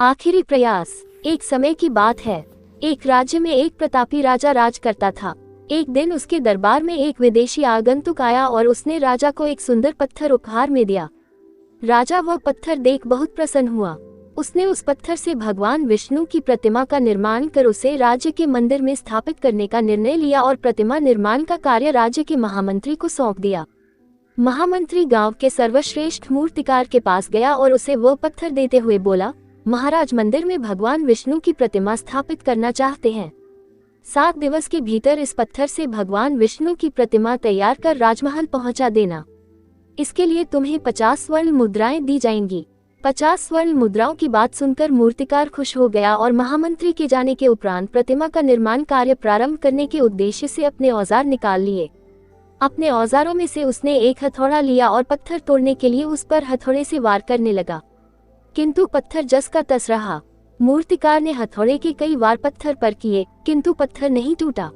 आखिरी प्रयास। एक समय की बात है, एक राज्य में एक प्रतापी राजा राज करता था। एक दिन उसके दरबार में एक विदेशी आगंतुक आया और उसने राजा को एक सुंदर पत्थर उपहार में दिया। राजा वह पत्थर देख बहुत प्रसन्न हुआ। उसने उस पत्थर से भगवान विष्णु की प्रतिमा का निर्माण कर उसे राज्य के मंदिर में स्थापित करने का निर्णय लिया और प्रतिमा निर्माण का कार्य राज्य के महामंत्री को सौंप दिया। महामंत्री गांव के सर्वश्रेष्ठ मूर्तिकार के पास गया और उसे वह पत्थर देते हुए बोला, महाराज मंदिर में भगवान विष्णु की प्रतिमा स्थापित करना चाहते हैं। 7 दिवस के भीतर इस पत्थर से भगवान विष्णु की प्रतिमा तैयार कर राजमहल पहुंचा देना। इसके लिए तुम्हें 50 स्वर्ण मुद्राएं दी जाएंगी। 50 स्वर्ण मुद्राओं की बात सुनकर मूर्तिकार खुश हो गया और महामंत्री के जाने के उपरांत प्रतिमा का निर्माण कार्य प्रारंभ करने के उद्देश्य से अपने औजार निकाल लिए। अपने औजारों में से उसने एक हथौड़ा लिया और पत्थर तोड़ने के लिए उस पर हथौड़े से वार करने लगा, किंतु पत्थर जस का तस रहा। मूर्तिकार ने हथौड़े के कई वार पत्थर पर किए, किंतु पत्थर नहीं टूटा।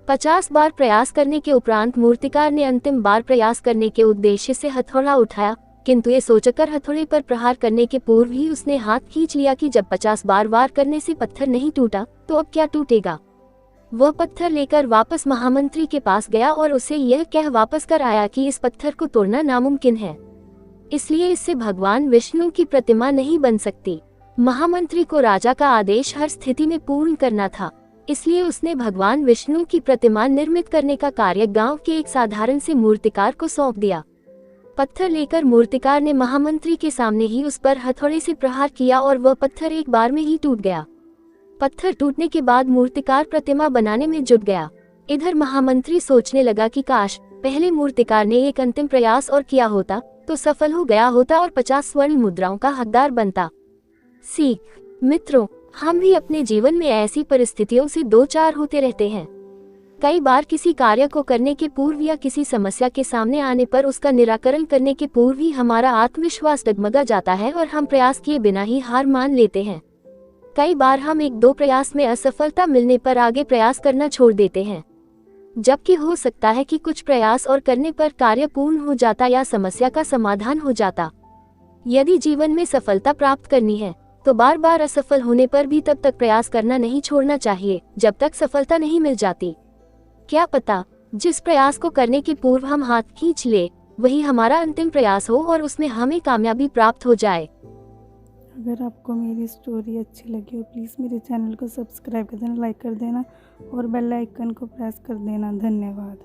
50 बार प्रयास करने के उपरांत मूर्तिकार ने अंतिम बार प्रयास करने के उद्देश्य से हथौड़ा उठाया, किंतु ये सोचकर हथौड़े पर प्रहार करने के पूर्व ही उसने हाथ खींच लिया कि जब 50 बार वार करने से पत्थर नहीं टूटा तो अब क्या टूटेगा। वह पत्थर लेकर वापस महामंत्री के पास गया और उसे यह कह वापस कर आया कि इस पत्थर को तोड़ना नामुमकिन है, इसलिए इससे भगवान विष्णु की प्रतिमा नहीं बन सकती। महामंत्री को राजा का आदेश हर स्थिति में पूर्ण करना था, इसलिए उसने भगवान विष्णु की प्रतिमा निर्मित करने का कार्य गांव के एक साधारण से मूर्तिकार को सौंप दिया। पत्थर लेकर मूर्तिकार ने महामंत्री के सामने ही उस पर हथौड़े से प्रहार किया और वह पत्थर एक बार में ही टूट गया। पत्थर टूटने के बाद मूर्तिकार प्रतिमा बनाने में जुट गया। इधर महामंत्री सोचने लगा कि काश पहले मूर्तिकार ने एक अंतिम प्रयास और किया होता तो सफल हो गया होता और 50 स्वर्ण मुद्राओं का हकदार बनता। सीख। मित्रों, हम भी अपने जीवन में ऐसी परिस्थितियों से दो चार होते रहते हैं। कई बार किसी कार्य को करने के पूर्व या किसी समस्या के सामने आने पर उसका निराकरण करने के पूर्व ही हमारा आत्मविश्वास डगमगा जाता है और हम प्रयास किए बिना ही हार मान लेते हैं। कई बार हम 1-2 प्रयास में असफलता मिलने पर आगे प्रयास करना छोड़ देते हैं, जबकि हो सकता है कि कुछ प्रयास और करने पर कार्य पूर्ण हो जाता या समस्या का समाधान हो जाता। यदि जीवन में सफलता प्राप्त करनी है तो बार बार असफल होने पर भी तब तक प्रयास करना नहीं छोड़ना चाहिए जब तक सफलता नहीं मिल जाती। क्या पता जिस प्रयास को करने के पूर्व हम हाथ खींच ले वही हमारा अंतिम प्रयास हो और उसमें हमें कामयाबी प्राप्त हो जाए। अगर आपको मेरी स्टोरी अच्छी लगी हो प्लीज़ मेरे चैनल को सब्सक्राइब कर देना, लाइक कर देना और बेल आइकन को प्रेस कर देना। धन्यवाद।